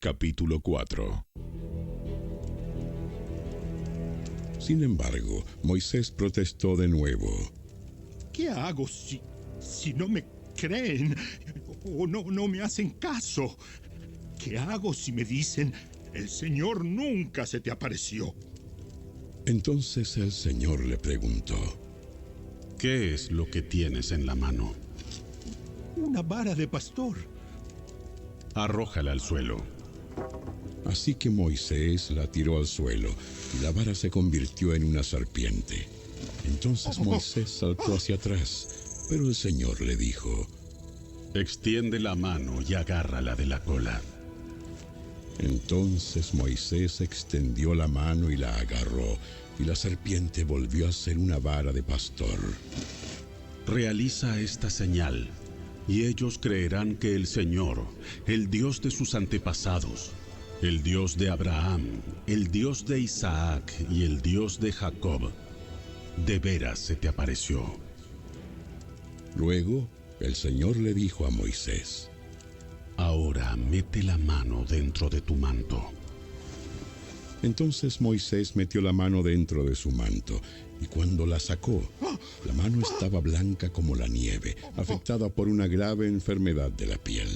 Capítulo 4. Sin embargo, Moisés protestó de nuevo. ¿Qué hago si no me creen o no me hacen caso? ¿Qué hago si me dicen, el Señor nunca se te apareció? Entonces el Señor le preguntó: ¿Qué es lo que tienes en la mano? Una vara de pastor. Arrójala al suelo. Así que Moisés la tiró al suelo y la vara se convirtió en una serpiente. Entonces Moisés saltó hacia atrás, pero el Señor le dijo: Extiende la mano y agárrala de la cola. Entonces Moisés extendió la mano y la agarró, y la serpiente volvió a ser una vara de pastor. Realiza esta señal, y ellos creerán que el Señor, el Dios de sus antepasados, el Dios de Abraham, el Dios de Isaac y el Dios de Jacob, de veras se te apareció. Luego el Señor le dijo a Moisés: Ahora mete la mano dentro de tu manto. Entonces Moisés metió la mano dentro de su manto, y cuando la sacó, la mano estaba blanca como la nieve, afectada por una grave enfermedad de la piel.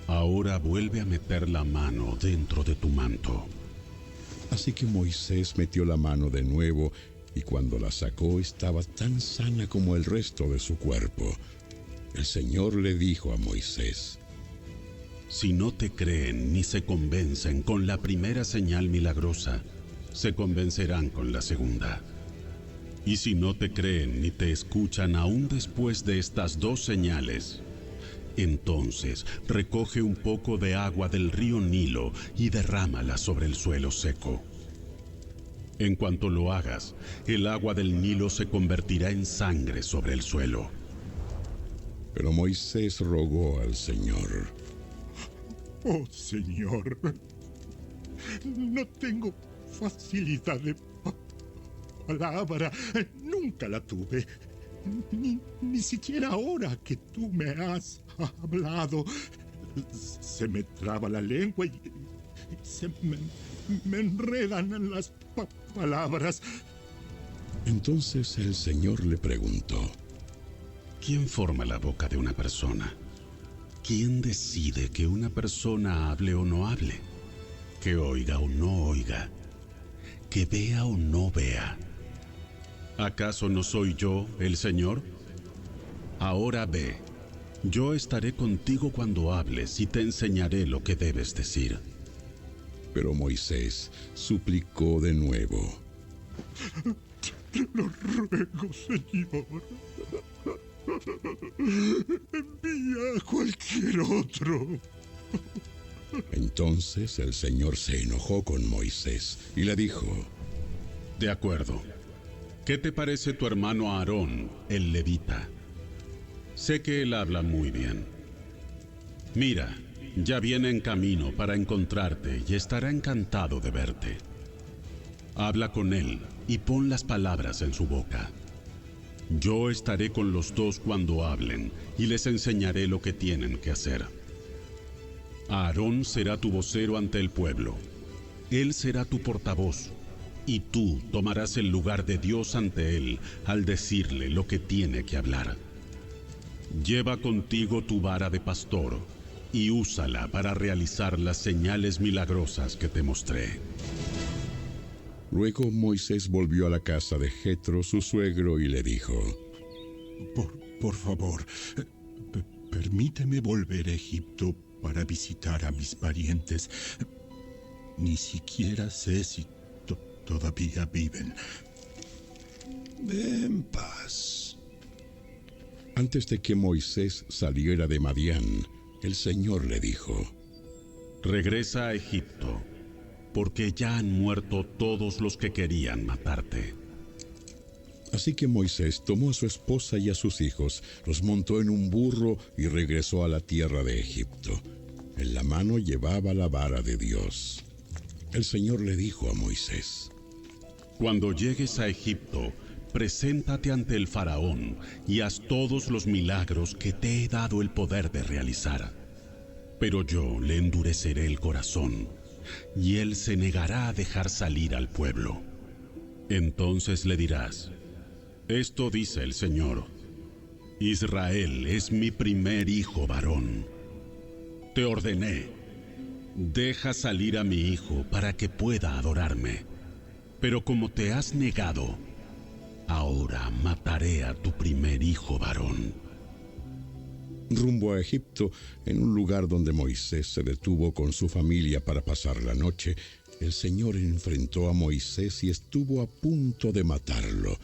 Ahora vuelve a meter la mano dentro de tu manto. Así que Moisés metió la mano de nuevo, y cuando la sacó estaba tan sana como el resto de su cuerpo. El Señor le dijo a Moisés: Si no te creen ni se convencen con la primera señal milagrosa, se convencerán con la segunda. Y si no te creen ni te escuchan aún después de estas dos señales, entonces recoge un poco de agua del río Nilo y derrámala sobre el suelo seco. En cuanto lo hagas, el agua del Nilo se convertirá en sangre sobre el suelo. Pero Moisés rogó al Señor: Oh, Señor, no tengo facilidad de palabra, nunca la tuve, ni siquiera ahora que tú me has hablado. Se me traba la lengua y se me enredan las palabras. Entonces el Señor le preguntó: ¿Quién forma la boca de una persona? ¿Quién decide que una persona hable o no hable? ¿Que oiga o no oiga? ¿Que vea o no vea? ¿Acaso no soy yo el Señor? Ahora ve, yo estaré contigo cuando hables y te enseñaré lo que debes decir. Pero Moisés suplicó de nuevo: Te lo ruego, Señor. Envía a cualquier otro. Entonces el Señor se enojó con Moisés y le dijo: De acuerdo. ¿Qué te parece tu hermano Aarón, el levita? Sé que él habla muy bien. Mira, ya viene en camino para encontrarte y estará encantado de verte. Habla con él y pon las palabras en su boca. Yo estaré con los dos cuando hablen y les enseñaré lo que tienen que hacer. Aarón será tu vocero ante el pueblo. Él será tu portavoz, y tú tomarás el lugar de Dios ante él al decirle lo que tiene que hablar. Lleva contigo tu vara de pastor y úsala para realizar las señales milagrosas que te mostré. Luego Moisés volvió a la casa de Jetro, su suegro, y le dijo: Por favor, permíteme volver a Egipto para visitar a mis parientes. Ni siquiera sé si todavía viven. Ve en paz. Antes de que Moisés saliera de Madián, el Señor le dijo: Regresa a Egipto, porque ya han muerto todos los que querían matarte. Así que Moisés tomó a su esposa y a sus hijos, los montó en un burro y regresó a la tierra de Egipto. En la mano llevaba la vara de Dios. El Señor le dijo a Moisés: Cuando llegues a Egipto, preséntate ante el faraón y haz todos los milagros que te he dado el poder de realizar. Pero yo le endureceré el corazón, y él se negará a dejar salir al pueblo. Entonces le dirás: esto dice el Señor: Israel es mi primer hijo varón. Te ordené: deja salir a mi hijo para que pueda adorarme. Pero como te has negado, ahora mataré a tu primer hijo varón. Rumbo a Egipto, en un lugar donde Moisés se detuvo con su familia para pasar la noche, el Señor enfrentó a Moisés y estuvo a punto de matarlo.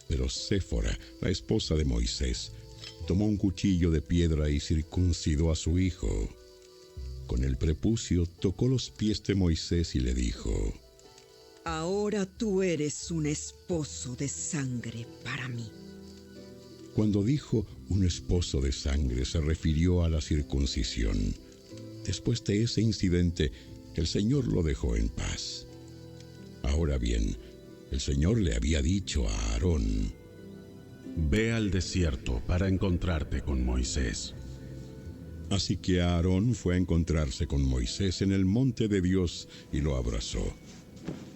Pero Séfora, la esposa de Moisés, tomó un cuchillo de piedra y circuncidó a su hijo. Con el prepucio tocó los pies de Moisés y le dijo: ahora tú eres un esposo de sangre para mí. Cuando dijo un esposo de sangre, se refirió a la circuncisión. Después de ese incidente, el Señor lo dejó en paz. Ahora bien, el Señor le había dicho a Aarón: ve al desierto para encontrarte con Moisés. Así que Aarón fue a encontrarse con Moisés en el monte de Dios y lo abrazó.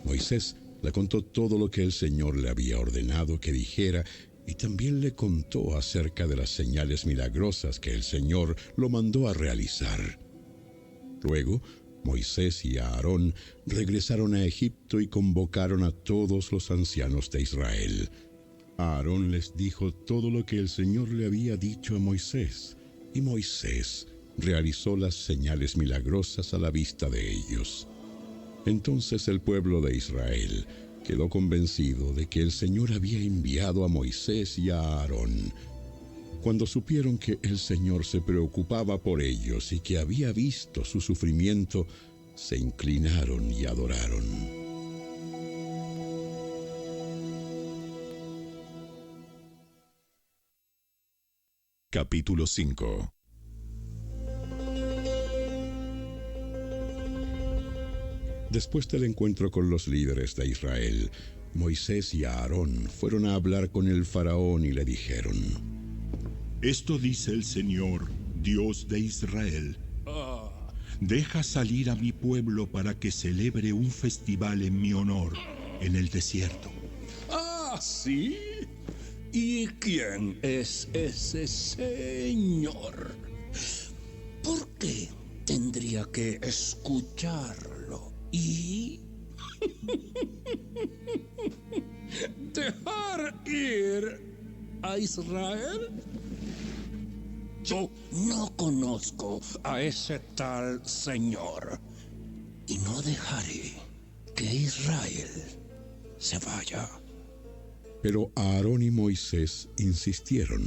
Moisés le contó todo lo que el Señor le había ordenado que dijera, y también le contó acerca de las señales milagrosas que el Señor lo mandó a realizar. Luego, Moisés y Aarón regresaron a Egipto y convocaron a todos los ancianos de Israel. Aarón les dijo todo lo que el Señor le había dicho a Moisés, y Moisés realizó las señales milagrosas a la vista de ellos. Entonces el pueblo de Israel quedó convencido de que el Señor había enviado a Moisés y a Aarón. Cuando supieron que el Señor se preocupaba por ellos y que había visto su sufrimiento, se inclinaron y adoraron. Capítulo 5. Después del encuentro con los líderes de Israel, Moisés y Aarón fueron a hablar con el faraón y le dijeron: esto dice el Señor, Dios de Israel: deja salir a mi pueblo para que celebre un festival en mi honor en el desierto. ¿Ah, sí? ¿Y quién es ese señor? ¿Por qué tendría que escucharlo y dejar ir a Israel? Yo no conozco a ese tal señor y no dejaré que Israel se vaya. Pero Aarón y Moisés insistieron: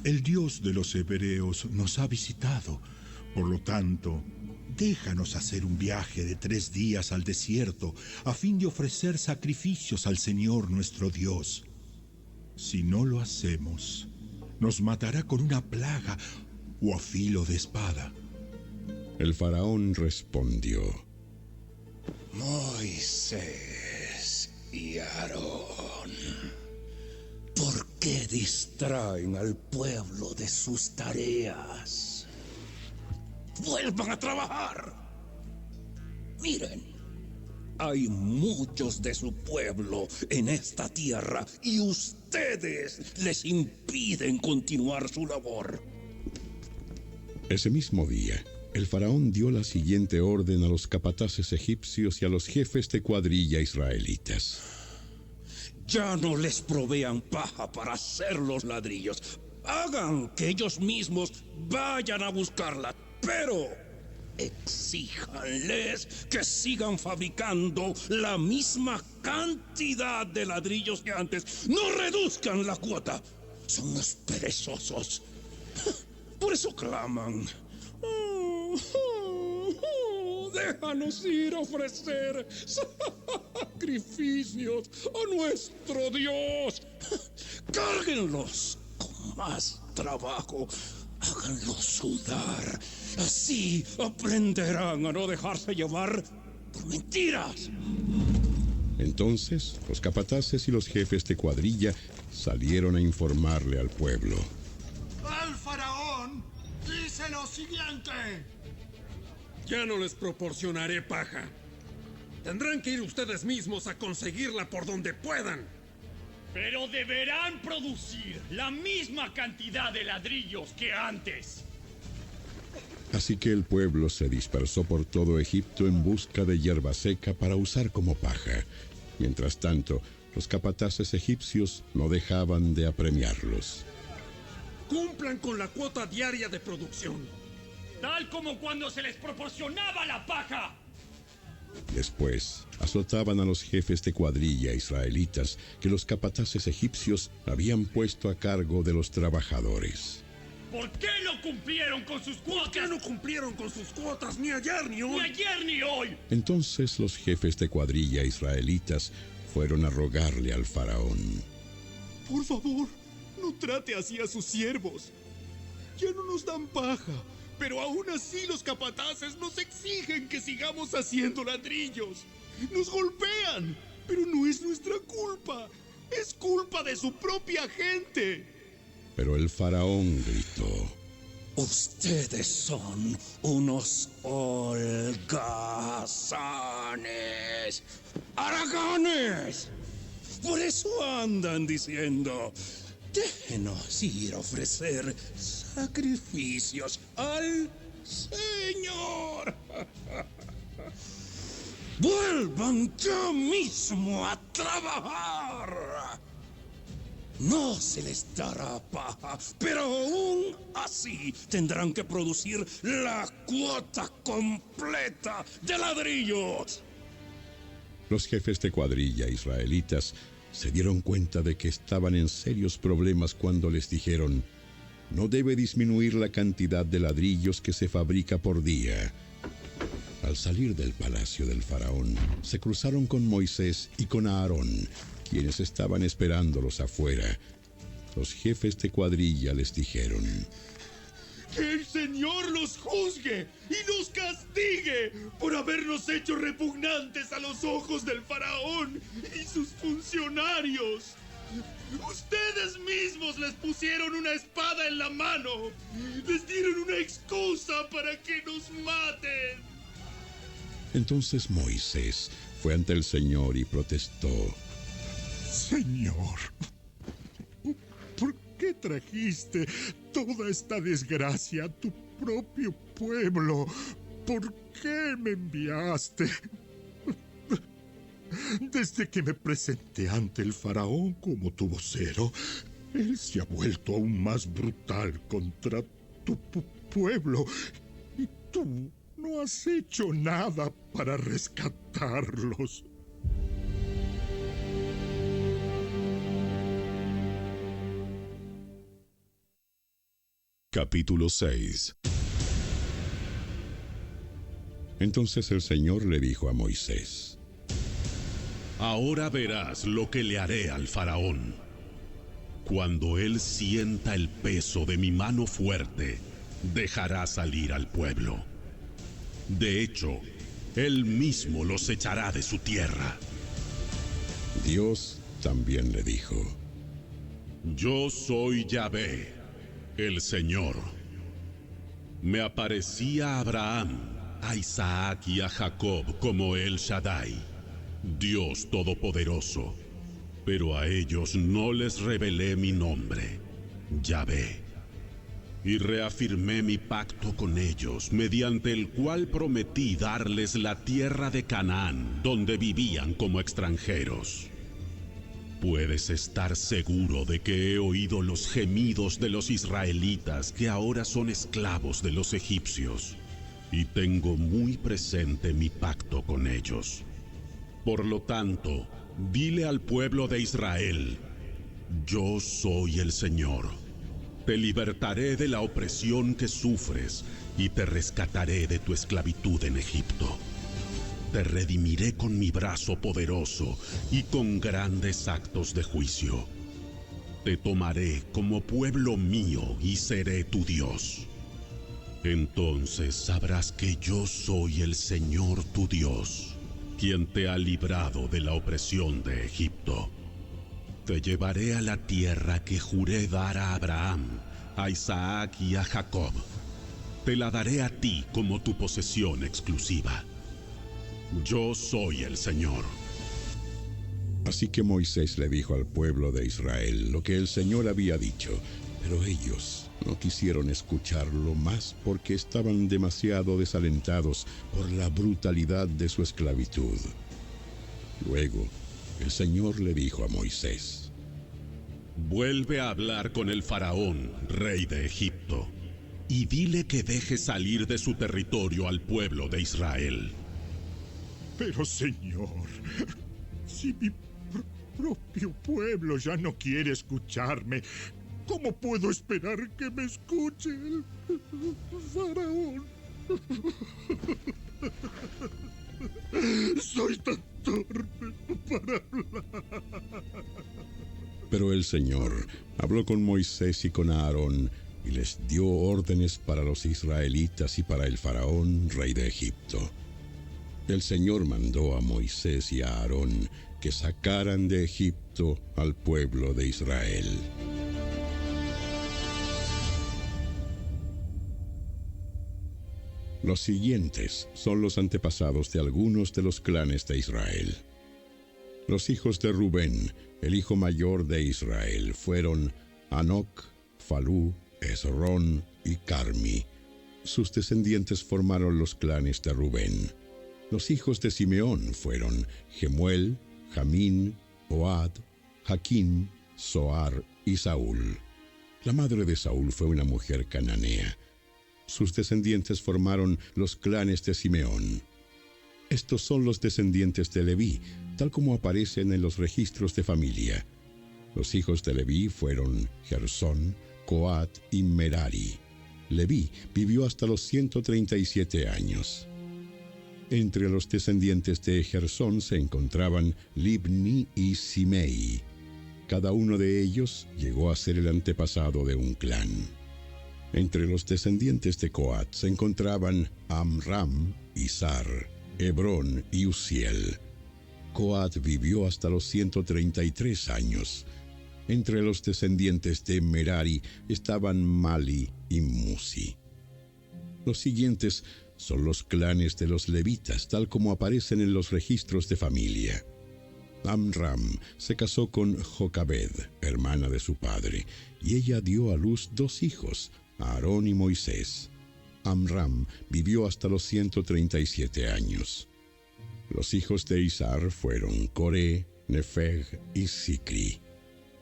El Dios de los hebreos nos ha visitado, por lo tanto, déjanos hacer un viaje de 3 días al desierto a fin de ofrecer sacrificios al Señor nuestro Dios. Si no lo hacemos, nos matará con una plaga o a filo de espada. El faraón respondió: Moisés y Aarón, ¿por qué distraen al pueblo de sus tareas? ¡Vuelvan a trabajar! Miren, hay muchos de su pueblo en esta tierra y ustedes les impiden continuar su labor. Ese mismo día, el faraón dio la siguiente orden a los capataces egipcios y a los jefes de cuadrilla israelitas: Ya no les provean paja para hacer los ladrillos. Hagan que ellos mismos vayan a buscarla, pero exíjanles que sigan fabricando la misma cantidad de ladrillos que antes. No reduzcan la cuota. Son unos perezosos. Por eso claman: déjanos ir a ofrecer sacrificios a nuestro Dios. Cárguenlos con más trabajo. Háganlos sudar. Así aprenderán a no dejarse llevar por mentiras. Entonces, los capataces y los jefes de cuadrilla salieron a informarle al pueblo: ¡Al faraón! ¡Díselos siguiente! Ya no les proporcionaré paja. Tendrán que ir ustedes mismos a conseguirla por donde puedan. Pero deberán producir la misma cantidad de ladrillos que antes. Así que el pueblo se dispersó por todo Egipto en busca de hierba seca para usar como paja. Mientras tanto, los capataces egipcios no dejaban de apremiarlos. Cumplan con la cuota diaria de producción. Tal como cuando se les proporcionaba la paja. Después, azotaban a los jefes de cuadrilla israelitas que los capataces egipcios habían puesto a cargo de los trabajadores. ¿Por qué no cumplieron con sus cuotas? ¿Por qué no cumplieron con sus cuotas ni ayer ni hoy? Ni ayer ni hoy. Entonces los jefes de cuadrilla israelitas fueron a rogarle al faraón. Por favor, no trate así a sus siervos. Ya no nos dan paja, pero aún así los capataces nos exigen que sigamos haciendo ladrillos. Nos golpean, pero no es nuestra culpa. Es culpa de su propia gente. Pero el faraón gritó: Ustedes son unos holgazanes, haraganes. Por eso andan diciendo, déjenos ir a ofrecer sacrificios al Señor. Vuelvan ya mismo a trabajar. No se les dará paja, pero aún así tendrán que producir la cuota completa de ladrillos. Los jefes de cuadrilla israelitas se dieron cuenta de que estaban en serios problemas cuando les dijeron: no debe disminuir la cantidad de ladrillos que se fabrica por día. Al salir del palacio del faraón, se cruzaron con Moisés y con Aarón, quienes estaban esperándolos afuera. Los jefes de cuadrilla les dijeron: ¡Que el Señor los juzgue y los castigue por habernos hecho repugnantes a los ojos del faraón y sus funcionarios! Ustedes mismos les pusieron una espada en la mano. Les dieron una excusa para que nos maten. Entonces Moisés fue ante el Señor y protestó: Señor, ¿por qué trajiste toda esta desgracia a tu propio pueblo? ¿Por qué me enviaste? Desde que me presenté ante el faraón como tu vocero, él se ha vuelto aún más brutal contra tu pueblo. Y tú no has hecho nada para rescatarlos. Capítulo 6. Entonces el Señor le dijo a Moisés: Ahora verás lo que le haré al faraón. Cuando él sienta el peso de mi mano fuerte, dejará salir al pueblo. De hecho, él mismo los echará de su tierra. Dios también le dijo: Yo soy Yahvé, el Señor. Me aparecí a Abraham, a Isaac y a Jacob como El Shaddai, Dios Todopoderoso, pero a ellos no les revelé mi nombre, Yahvé. Y reafirmé mi pacto con ellos, mediante el cual prometí darles la tierra de Canaán, donde vivían como extranjeros. Puedes estar seguro de que he oído los gemidos de los israelitas que ahora son esclavos de los egipcios, y tengo muy presente mi pacto con ellos. Por lo tanto, dile al pueblo de Israel: yo soy el Señor. Te libertaré de la opresión que sufres y te rescataré de tu esclavitud en Egipto. Te redimiré con mi brazo poderoso y con grandes actos de juicio. Te tomaré como pueblo mío y seré tu Dios. Entonces sabrás que yo soy el Señor tu Dios, quien te ha librado de la opresión de Egipto. Te llevaré a la tierra que juré dar a Abraham, a Isaac y a Jacob. te la daré a ti como tu posesión exclusiva. Yo soy el Señor. Así que Moisés le dijo al pueblo de Israel lo que el Señor había dicho, pero ellos no quisieron escucharlo más porque estaban demasiado desalentados por la brutalidad de su esclavitud. Luego, el Señor le dijo a Moisés: Vuelve a hablar con el faraón, rey de Egipto, y dile que deje salir de su territorio al pueblo de Israel. Pero, Señor, si mi propio pueblo ya no quiere escucharme, ¿cómo puedo esperar que me escuche el faraón? Soy tan torpe para hablar. Pero el Señor habló con Moisés y con Aarón y les dio órdenes para los israelitas y para el faraón, rey de Egipto. El Señor mandó a Moisés y a Aarón que sacaran de Egipto al pueblo de Israel. Los siguientes son los antepasados de algunos de los clanes de Israel. Los hijos de Rubén, el hijo mayor de Israel, fueron Hanoc, Falú, Esrón y Carmi. Sus descendientes formaron los clanes de Rubén. Los hijos de Simeón fueron Gemuel, Jamín, Ohad, Jaquín, Zoar y Saúl. La madre de Saúl fue una mujer cananea. Sus descendientes formaron los clanes de Simeón. Estos son los descendientes de Leví, tal como aparecen en los registros de familia. Los hijos de Leví fueron Gersón, Coat y Merari. Leví vivió hasta los 137 años. Entre los descendientes de Gersón se encontraban Libni y Simei. Cada uno de ellos llegó a ser el antepasado de un clan. Entre los descendientes de Coat se encontraban Amram, Izar, Hebrón y Uziel. Coat vivió hasta los 133 años. Entre los descendientes de Merari estaban Mali y Musi. Los siguientes son los clanes de los levitas, tal como aparecen en los registros de familia. Amram se casó con Jocabed, hermana de su padre, y ella dio a luz 2 hijos, Aarón y Moisés. Amram vivió hasta los 137 años. Los hijos de Izar fueron Coré, Nefeg y Sicri.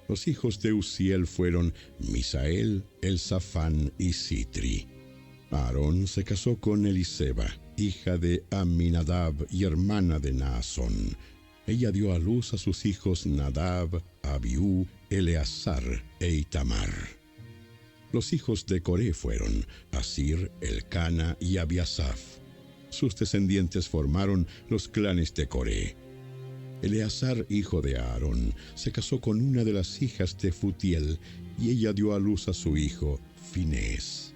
Los hijos de Uziel fueron Misael, Elzafán y Sitri. Aarón se casó con Eliseba, hija de Aminadab y hermana de Naasón. Ella dio a luz a sus hijos Nadab, Abiú, Eleazar e Itamar. Los hijos de Coré fueron Asir, Elcana y Abiasaf. Sus descendientes formaron los clanes de Coré. Eleazar, hijo de Aarón, se casó con una de las hijas de Futiel y ella dio a luz a su hijo Finés.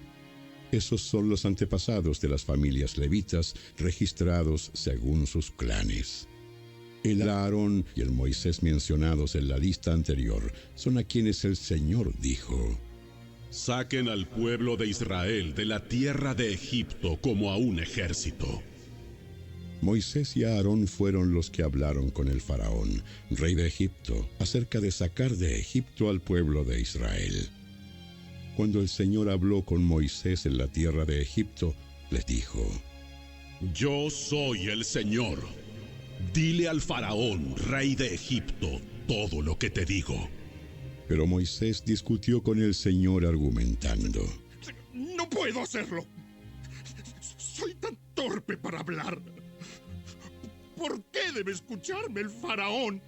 Esos son los antepasados de las familias levitas registrados según sus clanes. El Aarón y el Moisés mencionados en la lista anterior son a quienes el Señor dijo: Saquen al pueblo de Israel de la tierra de Egipto como a un ejército. Moisés y Aarón fueron los que hablaron con el faraón, rey de Egipto, acerca de sacar de Egipto al pueblo de Israel. Cuando el Señor habló con Moisés en la tierra de Egipto, les dijo: Yo soy el Señor. Dile al faraón, rey de Egipto, todo lo que te digo. Pero Moisés discutió con el Señor argumentando: No puedo hacerlo. Soy tan torpe para hablar. ¿Por qué debe escucharme el faraón?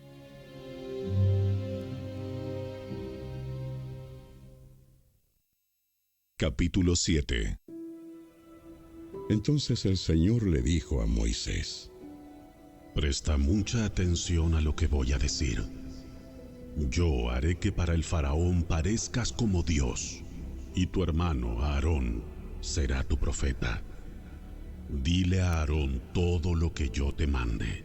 Capítulo 7. Entonces el Señor le dijo a Moisés: Presta mucha atención a lo que voy a decir. Yo haré que para el faraón parezcas como Dios, y tu hermano Aarón será tu profeta. Dile a Aarón todo lo que yo te mande,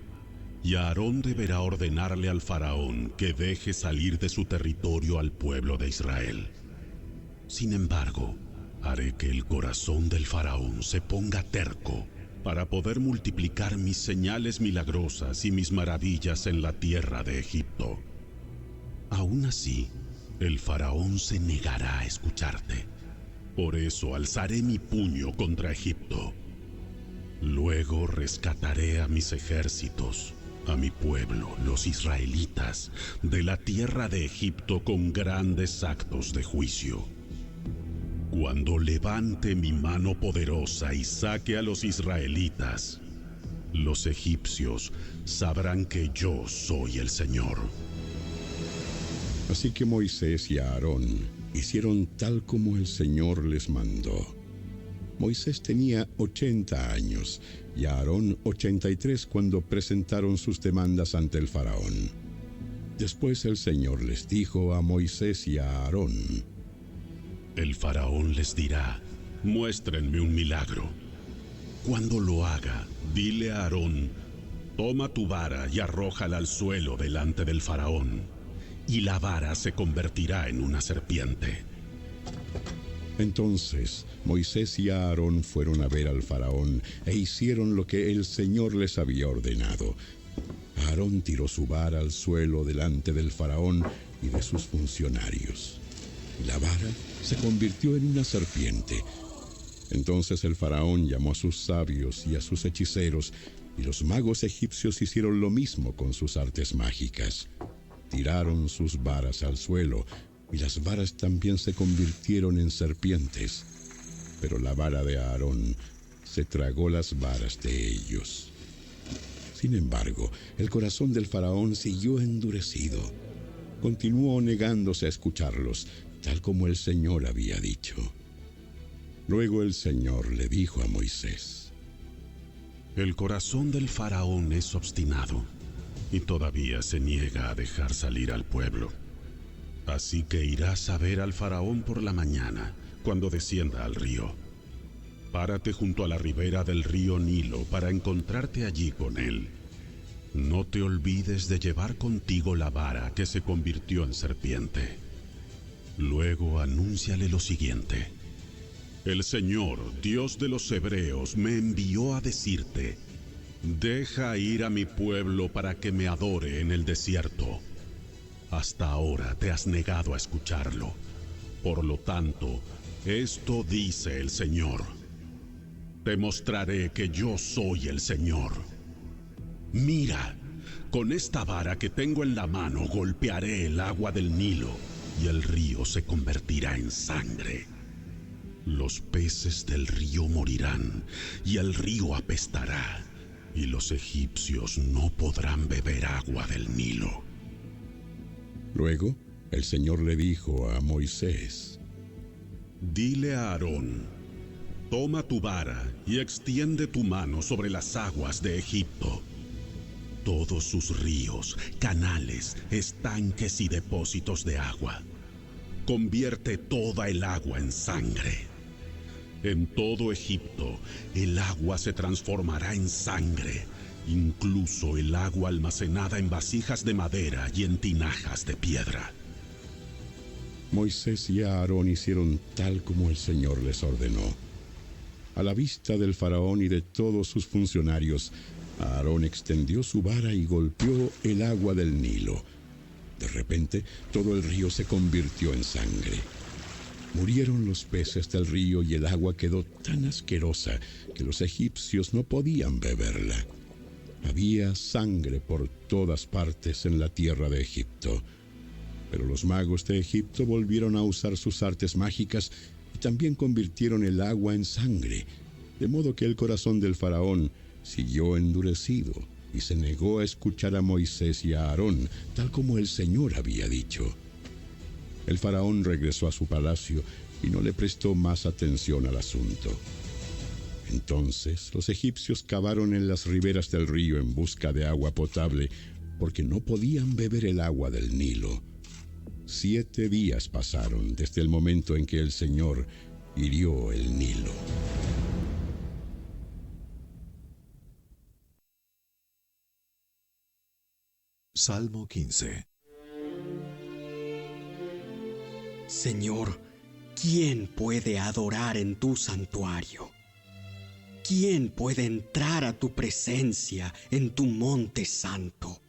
y Aarón deberá ordenarle al faraón que deje salir de su territorio al pueblo de Israel. Sin embargo, Haré que el corazón del faraón se ponga terco para poder multiplicar mis señales milagrosas y mis maravillas en la tierra de Egipto. Aún así, el faraón se negará a escucharte. Por eso alzaré mi puño contra Egipto. Luego rescataré a mis ejércitos, a mi pueblo, los israelitas, de la tierra de Egipto con grandes actos de juicio. Cuando levante mi mano poderosa y saque a los israelitas, los egipcios sabrán que yo soy el Señor. Así que Moisés y Aarón hicieron tal como el Señor les mandó. Moisés tenía 80 años y Aarón 83 cuando presentaron sus demandas ante el faraón. Después el Señor les dijo a Moisés y a Aarón: El faraón les dirá: muéstrenme un milagro. Cuando lo haga, dile a Aarón: toma tu vara y arrójala al suelo delante del faraón, y la vara se convertirá en una serpiente. Entonces Moisés y Aarón fueron a ver al faraón e hicieron lo que el Señor les había ordenado. Aarón tiró su vara al suelo delante del faraón y de sus funcionarios. La vara se convirtió en una serpiente. Entonces el faraón llamó a sus sabios y a sus hechiceros, y los magos egipcios hicieron lo mismo con sus artes mágicas. Tiraron sus varas al suelo, y las varas también se convirtieron en serpientes. Pero la vara de Aarón se tragó las varas de ellos. Sin embargo, el corazón del faraón siguió endurecido. Continuó negándose a escucharlos, tal como el Señor había dicho. Luego el Señor le dijo a Moisés: El corazón del faraón es obstinado y todavía se niega a dejar salir al pueblo. Así que irás a ver al faraón por la mañana, cuando descienda al río. Párate junto a la ribera del río Nilo para encontrarte allí con él. No te olvides de llevar contigo la vara que se convirtió en serpiente. Luego anúnciale lo siguiente: El Señor, Dios de los hebreos, me envió a decirte: deja ir a mi pueblo para que me adore en el desierto. Hasta ahora te has negado a escucharlo. Por lo tanto, esto dice el Señor: te mostraré que yo soy el Señor. Mira, con esta vara que tengo en la mano golpearé el agua del Nilo y el río se convertirá en sangre. Los peces del río morirán y el río apestará, y los egipcios no podrán beber agua del Nilo. Luego, el Señor le dijo a Moisés: Dile a Aarón: toma tu vara y extiende tu mano sobre las aguas de Egipto. Todos sus ríos, canales, estanques y depósitos de agua. Convierte toda el agua en sangre. En todo Egipto, el agua se transformará en sangre, incluso el agua almacenada en vasijas de madera y en tinajas de piedra. Moisés y Aarón hicieron tal como el Señor les ordenó. A la vista del faraón y de todos sus funcionarios, Aarón extendió su vara y golpeó el agua del Nilo. De repente, todo el río se convirtió en sangre. Murieron los peces del río y el agua quedó tan asquerosa que los egipcios no podían beberla. Había sangre por todas partes en la tierra de Egipto. Pero los magos de Egipto volvieron a usar sus artes mágicas y también convirtieron el agua en sangre, de modo que el corazón del faraón siguió endurecido y se negó a escuchar a Moisés y a Aarón, tal como el Señor había dicho. El faraón regresó a su palacio y no le prestó más atención al asunto. Entonces los egipcios cavaron en las riberas del río en busca de agua potable, porque no podían beber el agua del Nilo. 7 días pasaron desde el momento en que el Señor hirió el Nilo. Salmo 15. Señor, ¿Quién puede adorar en tu santuario? ¿Quién puede entrar a tu presencia en tu monte santo?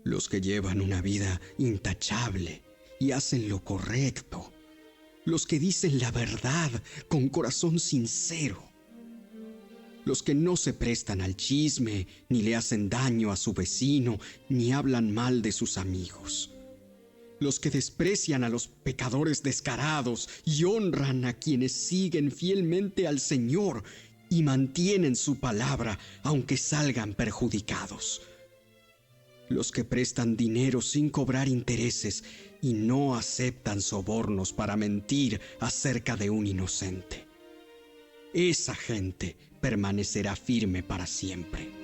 Los que llevan una vida intachable y hacen lo correcto. Los que dicen la verdad con corazón sincero. Los que no se prestan al chisme, ni le hacen daño a su vecino, ni hablan mal de sus amigos. Los que desprecian a los pecadores descarados y honran a quienes siguen fielmente al Señor y mantienen su palabra aunque salgan perjudicados. Los que prestan dinero sin cobrar intereses y no aceptan sobornos para mentir acerca de un inocente. Esa gente permanecerá firme para siempre.